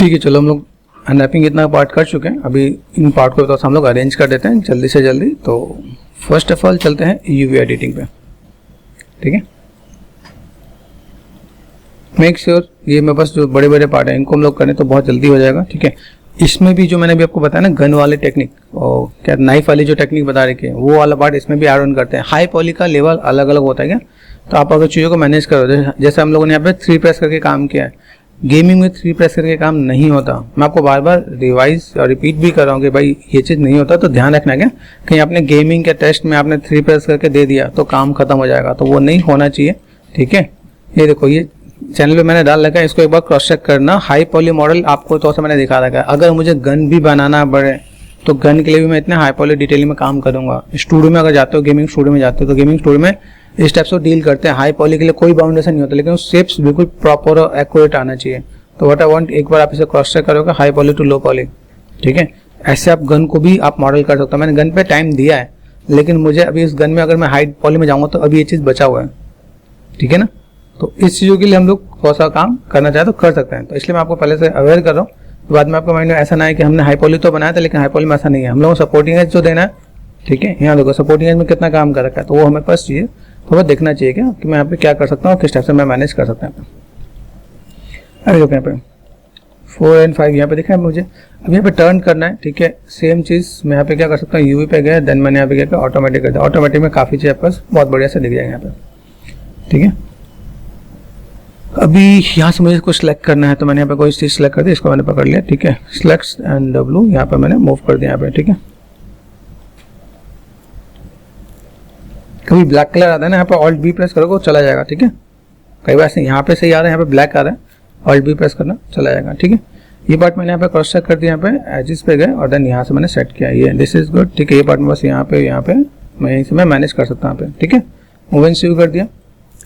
ठीक है, चलो हम लोग अनरैपिंग इतना पार्ट कर चुके हैं। अभी इन पार्ट को तो हम लोग अरेंज कर देते हैं जल्दी से जल्दी। तो फर्स्ट ऑफ ऑल चलते हैं यूवी एडिटिंग पे। ठीक है, मेक श्योर ये मेरे पास जो बड़े बड़े पार्ट हैं इनको हम लोग करें तो बहुत जल्दी हो जाएगा। ठीक है, इसमें भी जो मैंने अभी आपको बताया ना गन वाले टेक्निक और क्या नाइफ वाली जो टेक्निक बता रही है वो वाला पार्ट इसमें भी ऐड ऑन करते हैं। हाई पॉली का लेवल अलग अलग होता है क्या, तो आप अगर चीज़ों को मैनेज करो, जैसे हम लोगों ने यहाँ पे 3 प्रेस करके काम किया है, गेमिंग में 3 प्रेस करके काम नहीं होता। मैं आपको बार बार रिवाइज और रिपीट भी कर रहा हूँ कि भाई ये चीज़ नहीं होता, तो ध्यान रखना क्या कहीं आपने गेमिंग के टेस्ट में आपने 3 प्रेस करके दे दिया तो काम खत्म हो जाएगा, तो वो नहीं होना चाहिए। ठीक है, ये देखो ये चैनल पे मैंने डाल रखा है, इसको एक बार क्रॉस चेक करना। हाई पॉली मॉडल आपको तो मैंने दिखा रखा है। अगर मुझे गन भी बनाना पड़े तो गन के लिए भी मैं इतने हाई पॉली डिटेलिंग में काम करूंगा। स्टूडियो में अगर जाते हो, गेमिंग स्टूडियो में जाते हो, तो गेमिंग स्टूडियो में इस टाइप से डील करते हैं। हाई पॉली के लिए कोई बाउंडेशन नहीं होता, लेकिन शेप्स बिल्कुल प्रॉपर और एक्यूरेट आना चाहिए। तो व्हाट आई वांट, एक बार आप इसे क्रॉस चेक करोगे high poly to low poly. ठीक है, ऐसे आप गन को भी आप मॉडल कर सकते हो। मैंने गन पे टाइम दिया है, लेकिन मुझे अभी इस गन में अगर मैं हाई पॉली में जाऊँगा तो अभी ये चीज़ बचा हुआ है। ठीक है ना, तो इस चीज़ों के लिए हम लोग थोड़ा सा काम करना चाहे तो कर सकते हैं। तो इसलिए मैं आपको पहले से अवेयर कर रहा हूँ, तो बाद में आपको माइंड में ऐसा ना है कि हमने हाई पॉली तो बनाया था लेकिन हाई पॉली में ऐसा नहीं है। हम लोगों को सपोर्टिंग एज जो देना है, ठीक है, यहाँ देखो सपोर्टिंग एज में कितना काम कर रखा है, तो वो हमें पास चाहिए। थोड़ा देखना चाहिए क्या कि मैं यहाँ पे क्या कर सकता हूँ, किस टाइप से मैं मैनेज कर सकता हूँ। अरे देखो यहाँ पे 4 और 5 यहाँ पे दिखा है मुझे। अब यहाँ पे टर्न करना है। ठीक है, सेम चीज़ मैं यहाँ पे क्या कर सकता हूँ, यूवी पे गया, देन मैंने यहाँ पे क्या किया ऑटोमेटिक कर दिया। ऑटोमेटिक में काफ़ी चीज़ आपके पास बहुत बढ़िया से दिख जाएगा यहाँ पे। ठीक है, अभी यहाँ से मुझे कुछ सेलेक्ट करना है, तो मैंने यहाँ पे कोई चीज़ सेलेक्ट कर दी, इसको मैंने पकड़ लिया। ठीक है, सेलेक्ट एंड W यहाँ पे मैंने मूव कर दिया यहाँ पे। ठीक है, कभी ब्लैक कलर आता है ना, यहाँ पे ऑल्ट बी प्रेस करोगे चला जाएगा। ठीक है, कई बार ऐसे यहाँ पे सही आ रहा है, यहाँ पे ब्लैक आ रहा है, ऑल्ट बी प्रेस करना चला जाएगा। ठीक है, ये पार्ट मैंने यहाँ पे क्रॉस चेक कर दिया, यहाँ पे एजिस पे गए और देन यहाँ से मैंने सेट किया, ये दिस इज गुड। ठीक है, ये पार्ट में बस यहाँ पे मैं यहीं से मैं मैनेज कर सकता हूँ यहाँ पे। ठीक है, मूव एंड स्यू कर दिया।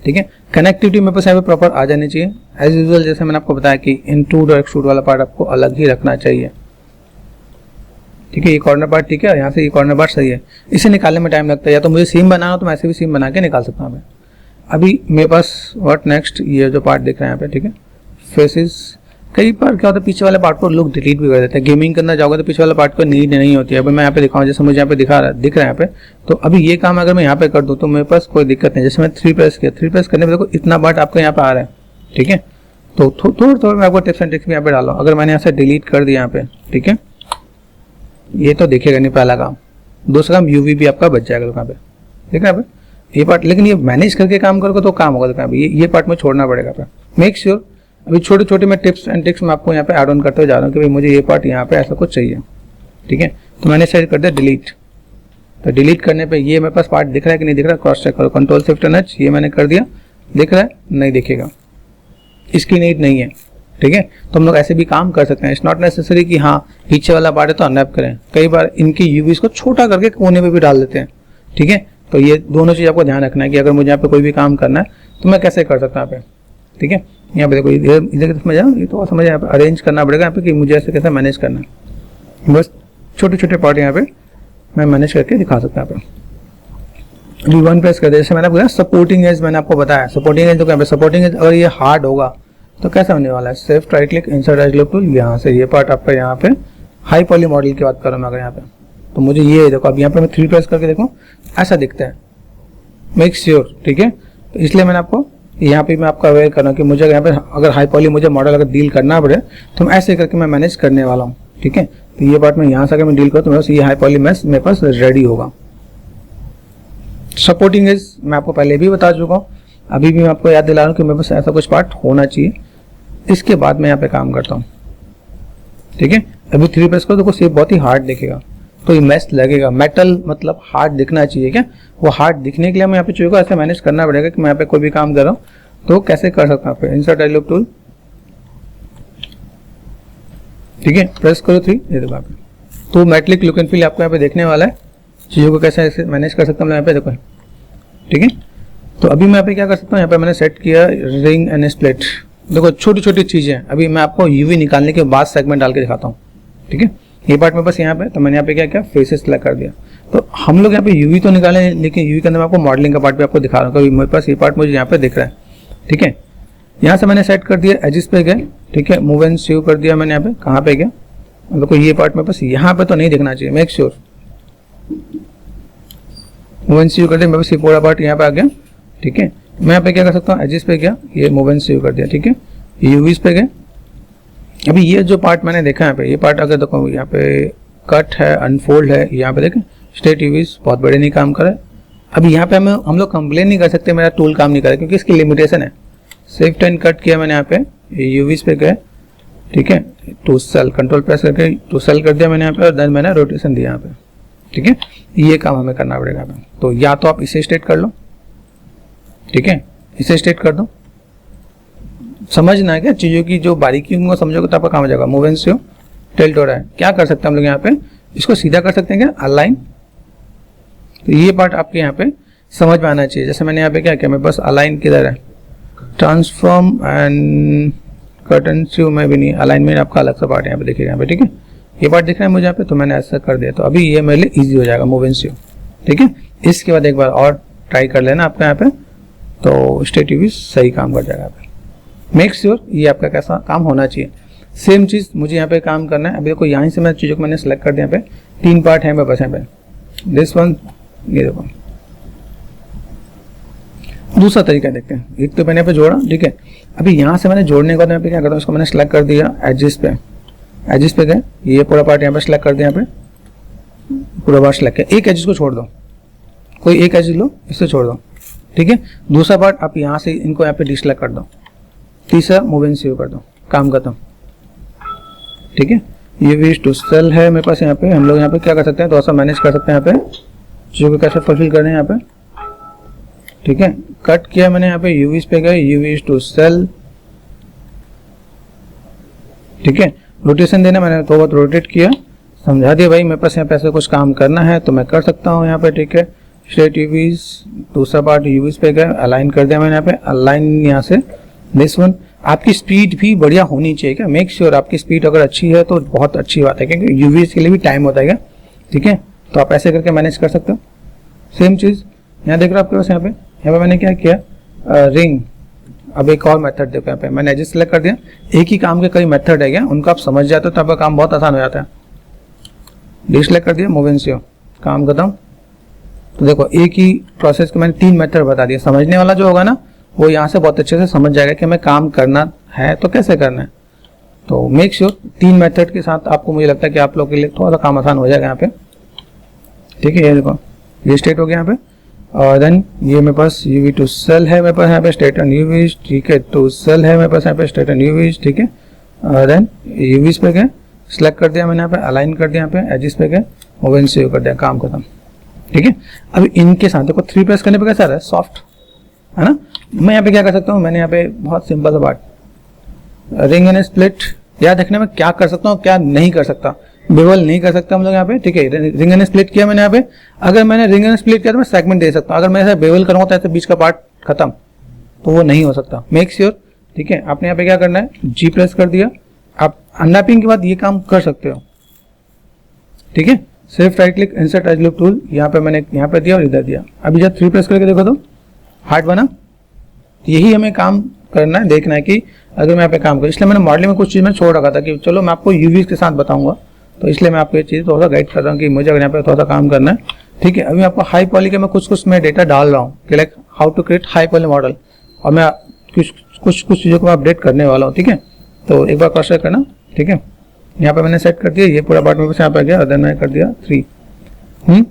ठीक है, कनेक्टिविटी मेरे पास यहाँ पे प्रॉपर आ जानी चाहिए एज यूजुअल। जैसे मैंने आपको बताया कि इंट्रूड और एक्सट्रूड वाला पार्ट आपको अलग ही रखना चाहिए। ठीक है, ये कॉर्नर पार्ट ठीक है, और यहाँ से ये कॉर्नर पार्ट सही है। इसे निकालने में टाइम लगता है, या तो मुझे सीम बनाना हो तो मैं ऐसे भी सीम बना के निकाल सकता हूँ। अभी मेरे पास व्हाट नेक्स्ट, ये जो पार्ट दिख रहा है यहाँ पे, ठीक है, फेसेस। कई बार क्या होता है पीछे वाले पार्ट को लोग डिलीट भी कर देते हैं। गेमिंग करना जाओगे तो पीछे वाला पार्ट को नीड नहीं होती है। अभी मैं यहाँ पे दिखाऊँ, जैसे मुझे यहाँ पे दिख रहा है यहाँ पे, तो अभी ये काम अगर मैं यहाँ पे कर दूँ तो मेरे पास कोई दिक्कत नहीं। जैसे मैं 3 प्रेस किया, 3 प्रेस करने में देखो इतना पार्ट आपको यहाँ पे आ रहा है। ठीक है, तो थोड़ा मैं आपको टिप्स एंड ट्रिक्स भी यहाँ पे डाल रहा हूँ। अगर मैंने यहाँ से डिलीट कर दिया यहाँ पे, ठीक है, ये तो दिखेगा नहीं पहला काम। दूसरा काम यूवी भी आपका बच जाएगा यहाँ पे, ठीक है यहाँ पे ये पार्ट। लेकिन ये मैनेज करके काम करोगे तो काम होगा। तो ये पार्ट में छोड़ना पड़ेगा। मेक श्योर अभी छोटे छोटे मैं टिप्स एंड ट्रिक्स मैं आपको यहाँ पे ऐड ऑन करते हुए जा रहा हूँ कि भाई मुझे ये पार्ट यहाँ पे ऐसा कुछ चाहिए। ठीक है, तो मैंने सेट कर दिया डिलीट। तो डिलीट करने पे ये मेरे पास पार्ट दिख रहा है कि नहीं दिख रहा, क्रॉस चेक करो, कंट्रोल शिफ्ट एंड एच, ये मैंने कर दिया, दिख रहा है नहीं दिखेगा, इसकी नीड नहीं है। ठीक है, तो हम लोग ऐसे भी काम कर सकते हैं। इट्स नॉट नेसेसरी कि हाँ पीछे वाला पार्ट है तो अनरैप करें। कई बार इनकी यूवीज को छोटा करके कोने पे भी डाल देते हैं। ठीक है, तो ये दोनों चीज़ आपको ध्यान रखना है कि अगर मुझे यहाँ पे कोई भी काम करना है तो मैं कैसे कर सकता हूँ यहाँ पे। ठीक है, यहाँ पे देखो इधर समझ आओ, ये तो समझ यहाँ पे अरेंज करना पड़ेगा यहाँ पे कि मुझे ऐसे कैसे मैनेज करना है। बस छोटे छोटे पार्ट यहाँ पे मैं मैनेज करके दिखा सकता हूँ। यहाँ पे V1 प्रेस कर दे, जैसे मैंने आपको सपोर्टिंग एज मैंने आपको बताया। सपोर्टिंग एज तो क्या, सपोर्टिंग एज अगर ये हार्ड होगा तो कैसे होने वाला है, सिर्फ right click insert as look tool, यहाँ से ये पार्ट आपका यहाँ पे हाई पॉली मॉडल की बात करूँ मैं अगर यहाँ पे, तो मुझे ये देखो अब यहाँ पे मैं 3 प्रेस करके देखूँ ऐसा दिखता है। मेक श्योर, ठीक है, तो इसलिए मैंने आपको यहाँ पे मैं आपको अवेयर कर रहा हूँ कि मुझे यहाँ पे अगर हाई पॉली मुझे मॉडल अगर डील करना पड़े तो मैं ऐसे करके मैं मैनेज करने वाला हूँ। ठीक है, तो ये पार्ट में यहाँ से अगर मैं डील करूँ तो मेरे पास ये हाई पॉली मैस मेरे पास रेडी होगा। सपोर्टिंग एज मैं आपको पहले भी बता चुका हूँ, अभी भी मैं आपको याद दिला रहा हूँ कि मेरे पास ऐसा कुछ पार्ट होना चाहिए। इसके बाद मैं यहाँ पे काम करता हूँ। ठीक है, अभी 3 प्रेस करो तो शेप बहुत ही हार्ड दिखेगा, तो ये मैस लगेगा। मेटल मतलब हार्ड दिखना चाहिए क्या, वो हार्ड दिखने के लिए मैं यहाँ पे चीज़ों को ऐसे मैनेज करना पड़ेगा कि मैं यहाँ पे कोई भी काम कर रहा हूँ तो कैसे कर सकता हूँ। इंसर्ट डायलॉग टूल, ठीक है, प्रेस करो 3, ये देखो यहाँ पे तो मेटलिक लुक एंड फील आपको यहाँ पे देखने वाला है। चीज़ों को कैसे ऐसे मैनेज कर सकता हूँ यहाँ पे देखो। ठीक है, तो अभी मैं यहाँ पे क्या कर सकता हूँ, यहाँ पे मैंने सेट किया रिंग एंड स्प्लिट। देखो छोटी छोटी चीज़ें, अभी मैं आपको यूवी निकालने के बाद सेगमेंट डाल के दिखाता हूँ। ठीक है, ये पार्ट में बस यहाँ पे, तो मैंने यहाँ पे क्या किया फेसेस सेलेक्ट कर दिया। तो हम लोग यहाँ पे यूवी तो निकाले, लेकिन यूवी के अंदर मैं आपको मॉडलिंग का पार्ट भी आपको दिखा रहा हूँ। मेरे पास ये पार्ट मुझे यहाँ पे दिख रहा है। ठीक है, यहाँ से मैंने सेट कर दिया, एजिस पे गए, ठीक है, मूव एंड सीव कर दिया मैंने। यहाँ पे कहाँ पे गया, मतलब को ये पार्ट में बस यहाँ पे तो नहीं दिखना चाहिए, मेक श्योर। मूव एंड सीव कर दिया, मेरे पास ये पूरा पार्ट यहाँ पे आ गया, ठीक है। मैं यहाँ पे क्या कर सकता हूँ, एजिस पे गया, ये मूव एंड सीव कर दिया, ठीक है। यूवीज पे गए, अभी ये जो पार्ट मैंने देखा यहाँ पे, ये पार्ट अगर देखो यहाँ पे कट है, अनफोल्ड है, यहाँ पे देखें स्टेट यूवीज बहुत बड़े नहीं काम करे। अभी यहाँ पे हम लोग कंप्लेन नहीं कर सकते मेरा टूल काम नहीं करे, क्योंकि इसकी लिमिटेशन है। शिफ्ट एंड कट किया मैंने यहाँ पे, यूवीज पे गए, ठीक है, टू सेल, कंट्रोल प्रेस करके टू सेल कर दिया मैंने यहाँ पे, और देन मैंने रोटेशन दिया यहाँ पे, ठीक है। ये काम हमें करना पड़ेगा यहाँ पे। तो या तो आप इसे स्टेट कर लो, ठीक है, इसे स्टेट कर दो। समझना है क्या चीज़ों की जो बारीकी उनको समझोगे तो आपका काम हो जाएगा। मूव एंड सीव टिल्ट हो रहा है, क्या कर सकते हैं हम लोग यहाँ पे, इसको सीधा कर सकते हैं क्या, अलाइन। तो ये पार्ट आपके यहाँ पे समझ में आना चाहिए। जैसे मैंने यहाँ पे क्या किया, मैं बस अलाइन किधर है, ट्रांसफॉर्म एंड कट एंड सीव में भी नहीं, अलाइनमेंट आपका अलग सा पार्ट यहाँ पे देखिएगा यहाँ पे, ठीक है। ये पार्ट दिख रहा है मुझे यहाँ पे, तो मैंने ऐसा कर दिया, तो अभी ये मेरे लिए ईजी हो जाएगा मूव एंड सीव, ठीक है। इसके बाद एक बार और ट्राई कर लेना आपका यहाँ पे, तो स्टेट यूवी सही काम कर जाएगा यहाँ पे। मेक श्योर ये आपका कैसा काम होना चाहिए। सेम चीज़ मुझे यहाँ पे काम करना है। अभी देखो यहाँ से मैं चीज़ों को मैंने सेलेक्ट कर दिया, यहाँ पे 3 पार्ट है मेरे पास यहाँ पे, दिस वन, ये देखो। दूसरा तरीका देखते हैं, एक तो मैंने यहाँ पे जोड़ा, ठीक है। अभी यहाँ से मैंने जोड़ने के बाद यहाँ पे क्या करता हूँ, इसको मैंने सेलेक्ट कर दिया, एजिस पे गए, ये पूरा पार्ट यहाँ पे सेलेक्ट कर दिया, यहाँ पे पूरा पार्ट सेलेक्ट किया। एक एजिस को छोड़ दो, कोई एक एजिस लो, इससे छोड़ दो, ठीक है। दूसरा पार्ट आप यहाँ से इनको यहाँ पे डिसेलेक्ट कर दो। तीसरा मूव एंड सीव कर दो, काम खत्म, ठीक है। ये विश टू सेल है मेरे पास यहाँ पे। हम लोग यहाँ पे क्या कर सकते हैं, थोड़ा सा मैनेज कर सकते हैं यहाँ पे, जो कि कैसे फुलफिल करने हैं यहाँ पे, ठीक है। कट किया मैंने यहाँ पे, यूवीज पे गए, यूवीज टू सेल, ठीक है। रोटेशन देना, मैंने तो बहुत रोटेट किया, समझा दिया भाई मेरे पास यहाँ पे ऐसे कुछ काम करना है तो मैं कर सकता हूँ यहाँ पे, ठीक है। स्ट्रेट यूवीज, दूसरा पार्ट यूवीज पे गए, अलाइन कर दिया मैंने यहाँ पे, अलाइन यहाँ से दिस वन। आपकी स्पीड भी बढ़िया होनी चाहिए क्या, मेक श्योर आपकी स्पीड अगर अच्छी है तो बहुत अच्छी बात है, क्योंकि यूवीज के लिए भी टाइम होता है क्या, ठीक है। तो आप ऐसे करके मैनेज कर सकते हो। सेम चीज़ यहाँ देख रहे हो आपके पास, यहाँ पे मैंने क्या किया, रिंग। अब एक और मेथड देखो, यहाँ पे मैंने एजिस सेलेक्ट कर दिया। एक ही काम के कई मेथड है क्या, उनको आप समझ जाते हो तो आपका काम बहुत आसान हो जाता है। डिसेलेक्ट कर दिया, मूव एंड सीव, काम खत्म। तो देखो एक ही प्रोसेस के मैंने 3 मेथड बता दिया। समझने वाला जो होगा ना वो यहाँ से बहुत अच्छे से समझ जाएगा कि हमें काम करना है तो कैसे करना है। तो मेक श्योर 3 मेथड के साथ आपको, मुझे लगता है कि आप लोग के लिए थोड़ा सा काम आसान हो जाएगा यहाँ पे, ठीक है। ये देखो ये स्टेट हो गया यहाँ पे, और देन ये मेरे पास यूवी टू सेल है मेरे पास यहाँ पे, स्टेट एंड यूवीज, ठीक है। टू सेल है मेरे पास यहाँ पे, स्टेट एंड यूवीज, ठीक है। और देन यूवीज पे गए, सेलेक्ट कर दिया मैंने यहाँ पे, अलाइन कर दिया यहाँ पे, एजिस पे गए, मूव एंड सेव कर दिया, काम खत्म, ठीक है। अब इनके साथ देखो 3 प्रेस करने पे कैसा रहा है, सॉफ्ट है ना। मैं यहाँ पे क्या कर सकता हूँ, मैंने यहाँ पे बहुत सिंपल सा पार्ट, रिंग एंड स्प्लिट, या देखने में क्या कर सकता हूँ क्या नहीं कर सकता, बेवल नहीं कर सकता हम लोग यहाँ पे, ठीक है। रिंग एंड स्प्लिट किया मैंने यहाँ पे, अगर मैंने रिंग एंड स्प्लिट किया तो मैं सेगमेंट दे सकता हूँ। अगर मैं ऐसा बेवल करूँगा तो ऐसे बीच का पार्ट खत्म, तो वो नहीं हो सकता। मेक श्योर, ठीक है। आपने यहाँ पे क्या करना है, जी प्रेस कर दिया, आप अनरैपिंग के बाद ये काम कर सकते हो, ठीक है। सिर्फ right click, insert as loop tool, यहाँ पे मैंने यहाँ पे दिया और इधर दिया। अभी जब 3 प्रेस करके देखो तो हार्ट बना। यही हमें काम करना है, देखना है कि अगर मैं यहाँ पे काम करूँ। इसलिए मैंने मॉडलिंग में कुछ चीज़ मैं छोड़ रखा था कि चलो मैं आपको यूवीज के साथ बताऊंगा, तो इसलिए मैं आपको ये चीज़ थोड़ा सा गाइड कर रहा हूँ कि मुझे अगर यहाँ पे थोड़ा सा काम करना है, ठीक है। अभी आपको हाई पॉली के मैं कुछ मैं डेटा डाल रहा हूँ कि like how to create high poly model, और मैं कुछ चीज़ों को मैं अपडेट करने वाला हूँ, ठीक है। तो एक बार क्रॉस चेक करना, ठीक है। यहाँ पे मैंने सेट कर दिया, ये पूरा पार्ट मेरे पास यहाँ पे आ गया, और देन मैंने कर दिया 3।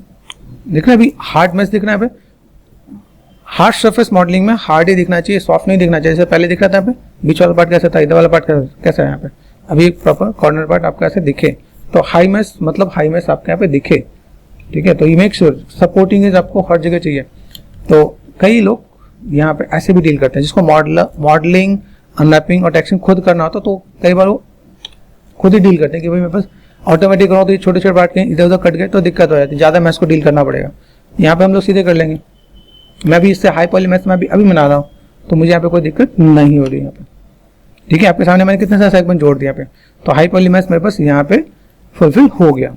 दिख रहा है अभी हार्ड मैच दिख रहा है यहाँ पे। हार्ड सरफेस मॉडलिंग में हार्ड ही दिखना चाहिए, सॉफ्ट नहीं दिखना चाहिए। जैसे पहले दिख रहा था यहाँ पे, बीच वाला पार्ट कैसा था, इधर वाला पार्ट कैसा है यहाँ पे, अभी प्रॉपर कॉर्नर पार्ट आपका ऐसे दिखे। तो हाई मैच मतलब हाई मैच आपके यहाँ पे दिखे, ठीक है। तो ये मेक श्योर सपोर्टिंग इज आपको हर जगह चाहिए। तो कई लोग यहाँ पे ऐसे भी डील करते हैं, जिसको मॉडलिंग, अनरैपिंग और टेक्सटिंग खुद करना होता तो कई बार वो खुद ही डील करते हैं कि भाई मेरे पास ऑटोमेटिक करो, तो ये छोटे छोटे पार्ट के इधर उधर कट गए तो दिक्कत हो जाती है, ज़्यादा मैच को डील करना पड़ेगा। यहाँ पे हम लोग सीधे कर लेंगे। मैं भी इससे हाई पॉली मैच में अभी बना रहा हूँ, तो मुझे यहाँ पे कोई दिक्कत नहीं हो रही यहाँ पे, ठीक है। आपके सामने मैंने कितने सारे सेगमेंट जोड़ दिया यहाँ पे, तो हाई पॉली मैच मेरे पास यहाँ पे फुलफिल हो गया,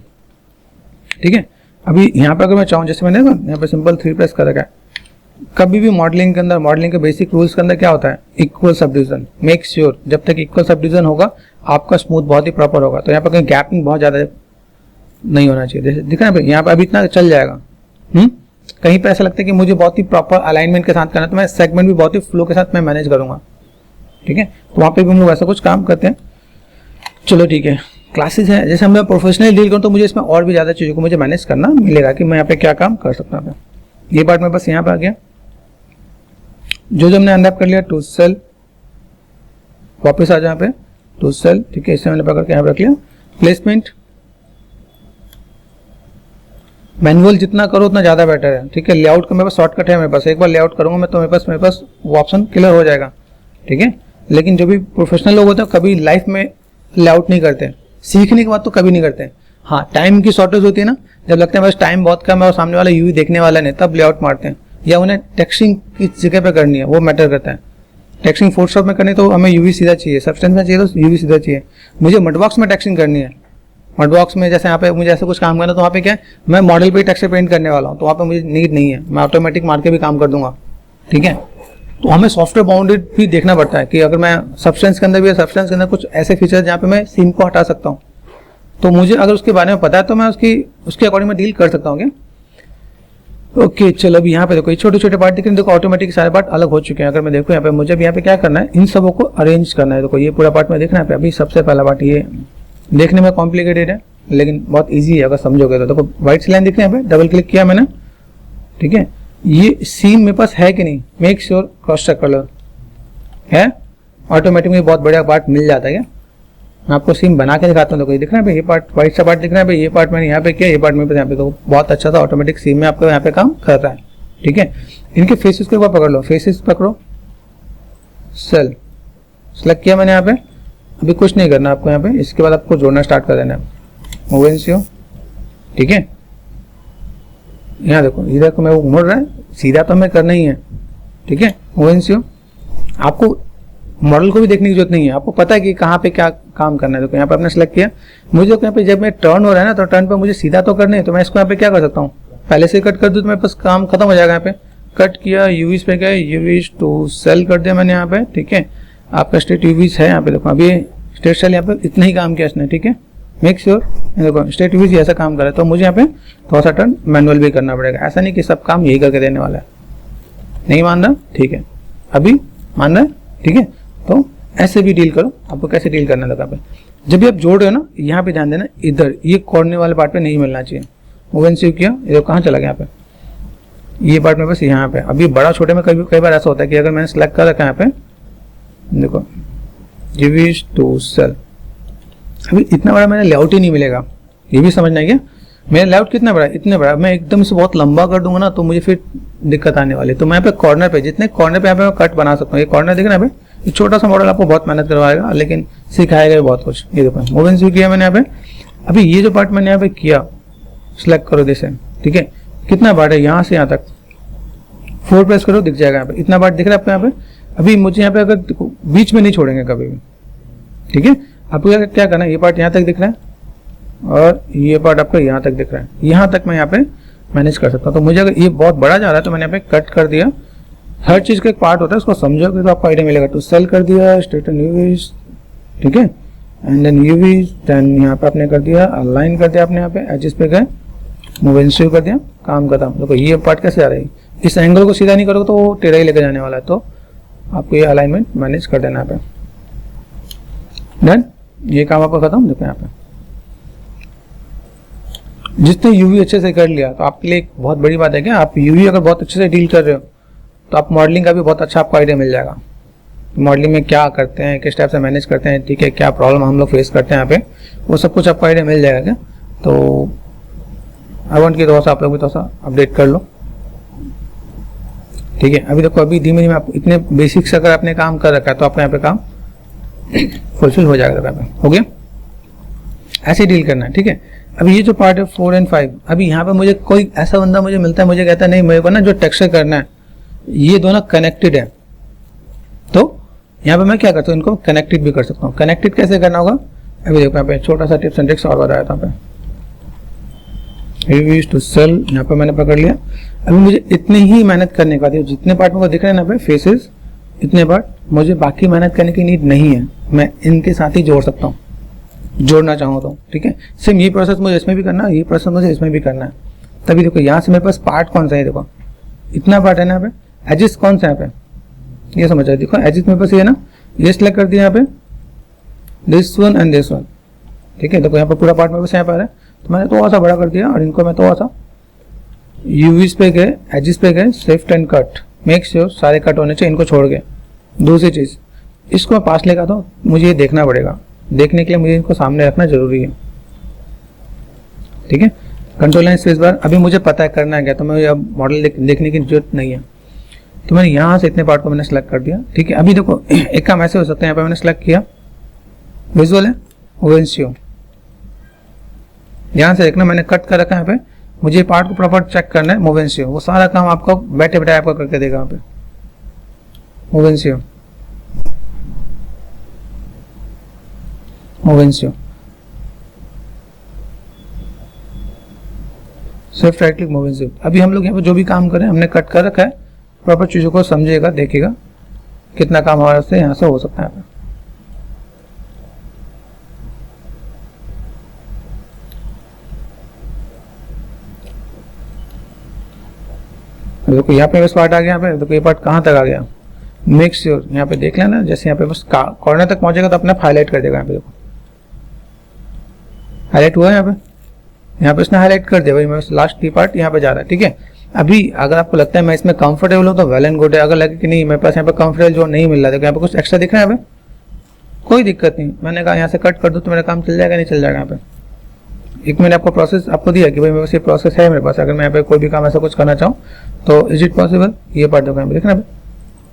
ठीक है। अभी यहाँ पे अगर मैं चाहूँ, जैसे मैंने यहाँ पे सिंपल 3 प्रेस कर रखा है, कभी भी मॉडलिंग के अंदर, मॉडलिंग के बेसिक रूल्स के अंदर क्या होता है, equal sub division. Make sure जब तक इक्वल सब डिवीजन होगा आपका स्मूथ बहुत ही प्रॉपर होगा। तो यहाँ पर कहीं गैपिंग बहुत ज़्यादा नहीं होना चाहिए। जैसे दिख रहा है यहाँ पर अभी इतना चल जाएगा। कहीं पे ऐसा लगता है कि मुझे बहुत ही प्रॉपर अलाइनमेंट के साथ करना है, तो मैं सेगमेंट भी बहुत ही फ्लो के साथ मैं मैनेज करूंगा। ठीक है, तो वहाँ पे भी हम लोग ऐसा कुछ काम करते हैं। चलो ठीक है, क्लासेस है, जैसे मैं प्रोफेशनली डील करूँ तो मुझे इसमें और भी ज़्यादा चीज़ों को मुझे मैनेज करना मिलेगा कि मैं यहाँ पे क्या काम कर सकता हूँ। ये पार्ट में बस यहाँ पे आ गया, जो हमने अनरैप कर लिया टू सेल, वापस आ जाए यहाँ पे टू सेल। ठीक है, इससे मैंने पकड़ के यहाँ पे रख लिया। प्लेसमेंट मैनुअल जितना करो उतना ज़्यादा बेटर है। ठीक है, लेआउट का मेरे पास शॉर्टकट है, मेरे पास एक बार लेआउट करूँगा मैं तो मेरे पास वो ऑप्शन क्लियर हो जाएगा। ठीक है, लेकिन जो भी प्रोफेशनल लोग होते हैं कभी लाइफ में लेआउट नहीं करते, सीखने के बाद तो कभी नहीं करते। हाँ, टाइम की शॉर्टेज होती है ना, जब लगता है बस टाइम बहुत कम है और सामने वाला यूवी देखने वाला नहीं, तब लेआउट मारते हैं। या उन्हें टेक्सटिंग किस जगह पे करनी है वो मैटर करता है। टेक्सटिंग फोटोशॉप में करनी तो हमें यूवी सीधा चाहिए, सब्सटेंस में चाहिए तो यूवी सीधा चाहिए। मुझे मडबॉक्स में टेक्सटिंग करनी है, मडबॉक्स में जैसे यहाँ पे मुझे ऐसा कुछ काम करना है तो वहाँ पे क्या है, मैं मॉडल पे टेक्सचर पेंट करने वाला हूँ, तो वहाँ पे मुझे नीड नहीं है, मैं ऑटोमेटिक मार के भी काम कर दूंगा। ठीक है, तो हमें सॉफ्टवेयर बाउंडेड भी देखना पड़ता है कि अगर मैं सब्सटेंस के अंदर भी, सब्सटेंस के अंदर कुछ ऐसे फीचर्स जहाँ पे मैं सीम को हटा सकता हूँ, तो मुझे अगर उसके बारे में पता है तो मैं उसके अकॉर्डिंग में डील कर सकता हूँ क्या। ओके, चलो अभी यहाँ पे देखो ये छोटे छोटे पार्ट दिख रहे हैं, देखो ऑटोमेटिक सारे पार्ट अलग हो चुके हैं। अगर मैं देखूँ यहाँ पे मुझे यहाँ पे क्या करना है, इन सबों को अरेंज करना है। देखो ये पूरा पार्ट में देखना है। अभी सबसे पहला पार्ट ये देखने में कॉम्प्लिकेटेड है लेकिन बहुत इजी है अगर समझोगे तो। देखो व्हाइट सी लाइन दिख रही है, यहाँ पे डबल क्लिक किया मैंने। ठीक है, ये सीम मेरे पास है कि नहीं, मेक श्योर क्रॉस चेक कर लो, है ऑटोमेटिकली बहुत बढ़िया पार्ट मिल जाता है। क्या मैं आपको सीम बना के दिखाता हूँ। देखो ये दिख रहा है भाई, ये पार्ट व्हाइट सा पार्ट दिख रहा है भाई, ये पार्ट मैंने यहाँ पे किया, ये पार्ट मेरे पास यहाँ पे, तो बहुत अच्छा सा ऑटोमेटिक सीम में आपको यहाँ पे काम कर रहा है। ठीक है, इनके फेसेस के ऊपर पकड़ लो, फेसेस पकड़ो, सेल सेलेक्ट किया मैंने यहाँ पे। अभी कुछ नहीं करना आपको यहाँ पे, इसके बाद आपको जोड़ना स्टार्ट कर देना है। Move and CO. ठीक है, यहाँ देखो इधर को मैं वो मुड़ रहा है, सीधा तो हमें करना ही है। ठीक है, मूव एंड सीओ। आपको मॉडल को भी देखने की जरूरत नहीं है, आपको पता है कि कहाँ पे क्या काम करना है। देखो यहाँ पे आपने सेलेक्ट किया, मुझे यहाँ पे जब मैं टर्न हो रहा है ना, तो टर्न पे मुझे सीधा तो करना है, तो मैं इसको यहाँ पे क्या कर सकता हूँ, पहले से कट कर दूँ तो मेरे पास काम खत्म हो जाएगा। यहाँ पे कट किया, यूवीज पे गए, यूवीज टू सेल कर दिया मैंने यहाँ पे। ठीक है, आपका स्टेट यूवीज है यहाँ पे, देखो अभी स्टेट सेल यहाँ पे इतना ही काम किया इसने। ठीक है, मेक श्योर देखो स्टेट यूवीज ऐसा काम कर रहा है, तो मुझे यहाँ पे थोड़ा सा टर्न मैनुअल भी करना पड़ेगा। ऐसा नहीं कि सब काम यही करके देने वाला है। नहीं मान रहा, ठीक है, अभी मान रहा है। ठीक है, तो ऐसे भी डील करो, आपको कैसे डील करना लगा पे। जब भी आप जोड़ रहे हो ना, यहाँ पे ध्यान देना, इधर ये कॉर्नर वाले पार्ट पे नहीं मिलना चाहिए। मूव एंड सीव किया, ये कहाँ चला गया यहाँ पे, ये पार्ट में बस यहाँ पे। अभी बड़ा छोटे में कई बार ऐसा होता है कि अगर मैंने सेलेक्ट कर रखा है यहाँ पे, देखो यूवीज टू सेल, अभी इतना बड़ा मैंने लेआउट ही नहीं मिलेगा। ये भी समझना है क्या, मेरा लेआउट कितना बड़ा है, इतने बड़ा। मैं एकदम से बहुत लंबा कर दूंगा ना तो मुझे फिर दिक्कत आने वाली है। तो मैं यहाँ पे कॉर्नर पे, जितने कॉर्नर पे यहाँ पे मैं कट बना सकता हूँ। ये कॉर्नर दिख रहा है, ये छोटा सा मॉडल आपको बहुत मेहनत करवाएगा लेकिन सिखाएगा भी बहुत कुछ। ये देखो मूव एंड सीव किया मैंने यहाँ पे। अभी ये जो पार्ट मैंने यहाँ पे किया, सिलेक्ट करो जैसे। ठीक है, कितना पार्ट है यहाँ से यहाँ तक, 4 प्रेस करो, दिख जाएगा यहाँ पे। इतना पार्ट दिख रहा है आपको यहाँ पे। अभी मुझे यहाँ पे अगर बीच में नहीं छोड़ेंगे कभी भी। ठीक है, आपको क्या करना है, ये पार्ट यहाँ तक दिख रहा है और ये पार्ट आपको यहाँ तक दिख रहा है, यहाँ तक मैं यहाँ पे मैनेज कर सकता हूँ। तो मुझे अगर ये बहुत बड़ा जा रहा है तो मैंने यहाँ पे कट कर दिया। हर चीज़ का एक पार्ट होता है, उसको समझोगे तो आपको आइडिया मिलेगा। तो सेल कर दिया, स्ट्रेट एंड यूवीज, ठीक है, एंड देन यूवीज, देन यहाँ पे आपने कर दिया, अलाइन कर दिया आपने यहाँ पे, एजेस पे गए, मूव एंड सीव कर दिया, काम खत्म। देखो ये पार्ट कैसे आ रही है, इस एंगल को सीधा नहीं करोगे तो वो टेढ़ा ही लेकर जाने वाला है। तो आपको ये अलाइनमेंट मैनेज कर देना यहाँ पे। डन, ये काम आपका खत्म। देखो यहाँ पे जितने यूवी अच्छे से कर लिया तो आपके लिए एक बहुत बड़ी बात है कि आप यूवी अगर बहुत अच्छे से डील कर रहे हो तो आप मॉडलिंग का भी बहुत अच्छा आपको आइडिया मिल जाएगा। मॉडलिंग में क्या करते हैं, किस टाइप से मैनेज करते हैं, ठीक है, क्या प्रॉब्लम हम लोग फेस करते हैं यहाँ पे, वो सब कुछ आपको आइडिया मिल जाएगा क्या। तो आई वांट कि थोड़ा सा आप लोग भी थोड़ा सा अपडेट कर लो। ठीक है, अभी देखो अभी धीमे धीमे आप इतने बेसिक्स अगर आपने काम कर रखा है तो आपका यहाँ पे काम फुलफिल हो जाएगा। हो गया, ऐसे डील करना है। ठीक है, अभी ये जो पार्ट है 4 और 5, अभी यहाँ पे मुझे कोई ऐसा बंदा मुझे मिलता है, मुझे कहता है नहीं मेरे को ना जो टेक्सचर करना है ये दोनों कनेक्टेड है, तो यहाँ पे मैं क्या करता हूँ, इनको कनेक्टेड भी कर सकता हूँ। कनेक्टेड कैसे करना होगा, अभी देखो यहाँ पे छोटा सा टिप्स एंड ट्रिक्स और बताया था। यूज टू सेल यहाँ पे मैंने पकड़ लिया। अभी मुझे इतनी ही मेहनत करने का, जितने पार्ट मेरे को दिख रहे हैं ना पे फेसेस, इतने पार्ट, मुझे बाकी मेहनत करने की नीड नहीं है, मैं इनके साथ ही जोड़ सकता हूँ जोड़ना चाहूँ तो। ठीक है, सेम ये प्रोसेस मुझे इसमें भी करना है, ये प्रोसेस मुझे इसमें भी करना है। तभी देखो यहाँ से मेरे पास पार्ट कौन सा है, देखो इतना पार्ट है ना यहाँ पे। एजिस कौन सा है यहाँ पे, ये समझ आए, देखो एजिस मेरे पास ये ना, ये सिलेक्ट कर दिया यहाँ पे, this one and this one. ठीक है, देखो यहाँ पे पूरा पार्ट मेरे पास यहाँ पर है, तो मैंने थोड़ा सा बड़ा कर दिया और इनको मैं थोड़ा सा यूवीज पे गए, एजिस पे गए, shift and cut, make sure सारे कट होने चाहिए इनको छोड़ के। दूसरी चीज़, इसको मैं पास लेकर आता हूँ, मुझे ये देखना पड़ेगा, देखने के लिए मुझे इनको सामने रखना जरूरी है। ठीक है, कंट्रोल एंड स्पेस बार, अभी मुझे पता है करना है क्या, तो मैं अब मॉडल देखने की जरूरत नहीं है, तो मैंने यहाँ से इतने पार्ट को मैंने सेलेक्ट कर दिया। ठीक है, अभी देखो एक काम ऐसे हो सकता है, यहाँ पे मैंने सेलेक्ट किया, विजुअल है ओवेंशियो, यहाँ से देखना मैंने कट कर रखा है यहाँ पे, मुझे पार्ट को प्रॉपर चेक करना है, मोवेंशियो, वो सारा काम आपको बैठे बैठे आपको करके देगा यहाँ पे। मोवेंशियो, मोवेंशियो, सिर्फ राइट क्लिक मोवेंशियो। अभी हम लोग यहाँ पे जो भी काम करें हमने कट कर रखा है, प्रॉपर चीज़ों को समझेगा, देखेगा कितना काम हमारे से यहाँ से हो सकता है। देखो यहाँ पे बस पार्ट आ गया, यहाँ पे देखो ये पार्ट कहाँ तक आ गया, मेक श्योर यहाँ पे देख लेना, जैसे यहाँ पे बस कॉर्नर तक पहुंचेगा तो अपने हाईलाइट कर देगा। यहाँ पे देखो हाईलाइट हुआ है, यहाँ पे इसने हाईलाइट कर दिया भाई, मैं लास्ट की पार्ट यहाँ पे जा रहा है। ठीक है, अभी अगर आपको लगता है मैं इसमें कंफर्टेबल हूँ तो वेल एंड गुड है, अगर लगे कि नहीं मेरे पास यहाँ पे कंफर्टेबल जो नहीं मिल रहा है, देखो यहाँ पे कुछ एक्स्ट्रा दिख रहा है, यहाँ पे कोई दिक्कत नहीं, मैंने कहा यहाँ से कट कर दूँ तो मेरा काम चल जाएगा, नहीं चल जाएगा। यहाँ पे एक मैंने आपको प्रोसेस आपको दिया कि भाई मेरे पास ये प्रोसेस है मेरे पास, अगर मैं यहाँ पे कोई भी काम ऐसा कुछ करना चाहूँ तो इज इट पॉसिबल। ये पार्ट देखो यहाँ पे देखना,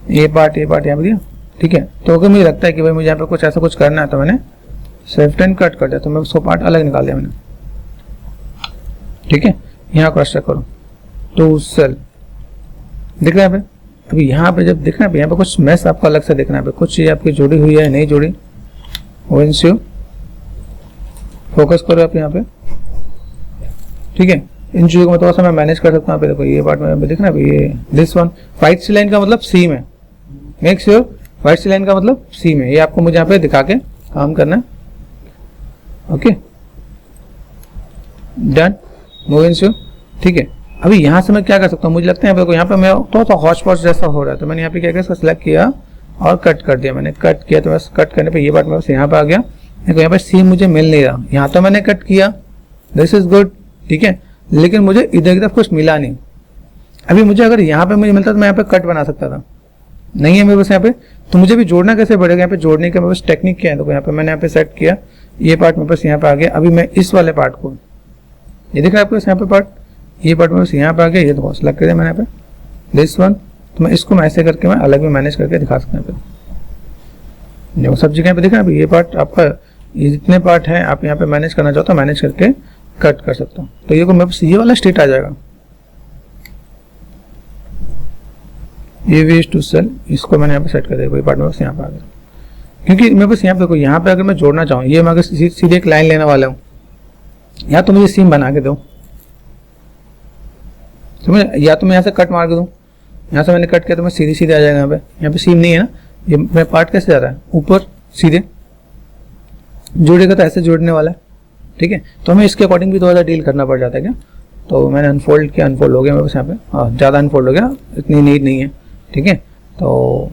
ये पार्ट यहाँ पे दिया। ठीक है, तो अगर मुझे लगता है कि भाई मुझे यहाँ पे कुछ ऐसा कुछ करना है तो मैंने शिफ्ट एंड कट कर दिया, तो मैं उसको पार्ट अलग निकाल दिया मैंने। ठीक है, यहाँ क्रॉस चेक करो तो सेल दिख रहा है यहाँ पे। अभी यहाँ पे जब दिख रहा है यहाँ पे कुछ मैस आपको अलग से देखना है, कुछ चीज़ आपकी जुड़ी हुई है नहीं जुड़ी, ओवेंशियो फोकस करो आप यहाँ पे। ठीक है, इन चीज़ों को मैं थोड़ा सा मैं मैनेज कर सकता हूँ। पे देखो ये पार्ट में दिख रहा है, ये this one white sea line का मतलब सीम है, make sure white sea line का मतलब सीम है, ये आपको मुझे यहाँ पे दिखा के काम करना है। Okay done, moving sure. ठीक है, अभी यहाँ से मैं क्या कर सकता हूँ, मुझे लगता है यहाँ पे मैं थोड़ा सा हॉच पॉच जैसा हो रहा है, तो मैंने यहाँ पे क्या किया, इसको सिलेक्ट किया और कट कर दिया। मैंने कट किया तो बस कट करने पे ये पार्ट मेरे पास यहाँ पे आ गया। देखो यहाँ पे सीम मुझे मिल नहीं रहा, यहाँ तो मैंने कट किया, दिस इज गुड। ठीक है, लेकिन मुझे इधर की तरफ कुछ मिला नहीं। अभी मुझे अगर यहाँ पे मुझे मिलता तो मैं यहाँ पे कट बना सकता था, नहीं है मेरे पास यहाँ पे, तो मुझे भी जोड़ना कैसे पड़ेगा। यहाँ पे जोड़ने का मेरे पास टेक्निक क्या है, देखो यहाँ पे मैंने यहाँ पे सेट किया, ये पार्ट मेरे पास यहाँ पे आ गया। अभी मैं इस वाले पार्ट को, ये दिख रहा है आपको यहाँ पे पार्ट, ये पार्ट मेरे पास यहाँ पे आ गया, ये तो सेलेक्ट कर दिया मैंने यहाँ पे दिस वन। तो मैं इसको मैं ऐसे करके मैं अलग में मैनेज करके दिखा सकता हूँ। देखो सब जगह पे दिख रहा है, ये पार्ट आपका, ये जितने पार्ट हैं आप यहाँ पे मैनेज करना चाहता हूँ, मैनेज करके कट कर सकता हूँ। तो ये को मेरे पास ये वाला स्टेट आ जाएगा, ये वेज टू सेल, इसको मैंने यहाँ पे सेट कर दिया, कोई पार्ट मेरे पास यहाँ पे आ गया। क्योंकि मेरे पास यहाँ पे देखो, यहाँ पे अगर मैं जोड़ना चाहूँ, ये मैं अगर सीधे एक लाइन लेने वाला हूँ, या तो मुझे सीम बना के दो, समझ, या तो मैं यहाँ से कट मार के दूँ, यहाँ से मैंने कट किया तो मैं सीधे सीधे आ जाएगा। यहाँ पे सीम नहीं है ना, ये मेरा पार्ट कैसे जा रहा है ऊपर सीधे, जोड़ेगा तो ऐसे जोड़ने वाला है। ठीक है, तो हमें इसके अकॉर्डिंग भी थोड़ा सा डील करना पड़ जाता है क्या। तो मैंने अनफोल्ड किया, अनफोल्ड हो गया मेरे पास यहाँ पे, हाँ ज़्यादा अनफोल्ड हो गया, इतनी नीड नहीं है। ठीक है, तो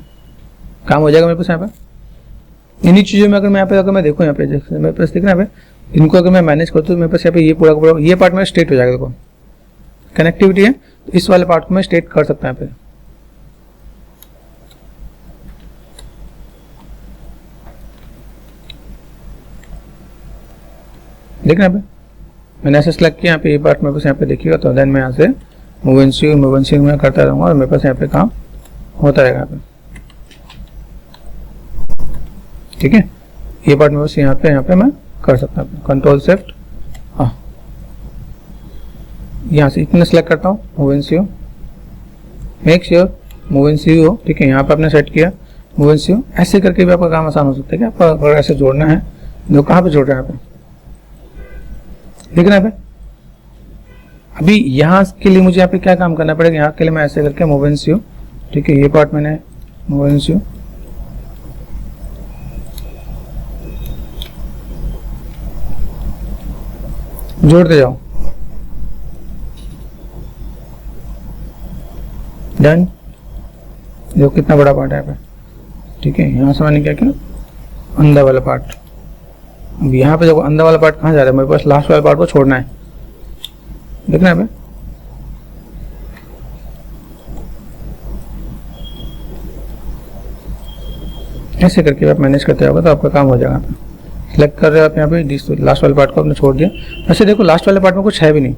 काम हो जाएगा मेरे पास यहाँ पे। इन्हीं चीज़ों में अगर मैं देखूँ यहाँ पे, मेरे पास दिख रहा है यहाँ पे, इनको अगर मैं मैनेज करता हूँ तो मेरे पास यहाँ पे ये पूरा ये पार्ट मेरा स्ट्रेट हो जाएगा। देखो कनेक्टिविटी है, तो इस वाले पार्ट को मैं स्ट्रेट कर सकता हूँ यहाँ पे। देखना यहाँ पे मैंने ऐसे सेलेक्ट किया, यहाँ पे ये पार्ट मेरे पास यहाँ पे देखिएगा, तो देन मैं यहाँ से मूवेंसिंग में करता रहूँगा और मेरे पास यहाँ पे काम होता रहेगा यहाँ पे। ठीक है, ये पार्ट मेरे पास यहाँ पे मैं कर सकता हूँ, कंट्रोल शिफ्ट, हाँ यहाँ से इतना सेलेक्ट करता हूँ, मूवेंसिंग, मेक श्योर मूवेंसिंग हो। ठीक है, यहाँ पे आपने सेट किया मूवेंसिंग, ऐसे करके भी आपका काम आसान हो सकता है। क्या आपको अगर ऐसे जोड़ना है, जो कहाँ पे जोड़ रहे हैं यहाँ पे, दिख रहा है यहाँ पे, अभी यहाँ के लिए मुझे यहाँ पे क्या काम करना पड़ेगा, यहाँ के लिए मैं ऐसे करके मूव एंड सी, ठीक है, ये पार्ट मैंने मूव एंड सी, जोड़ते जाओ, डन। देखो कितना बड़ा पार्ट है यहाँ पे, ठीक है। यहाँ से मैंने क्या किया, अंदर वाला पार्ट। अब यहाँ पे देखो अंदर वाला पार्ट कहाँ जा रहा है, मेरे पास लास्ट वाला पार्ट को छोड़ना है, देखना है। ऐसे करके आप मैनेज करते होगा तो आपका काम हो जाएगा। सिलेक्ट कर रहे हो आप यहाँ पे, लास्ट वाले पार्ट को आपने छोड़ दिया। वैसे देखो लास्ट वाले पार्ट में कुछ है भी नहीं,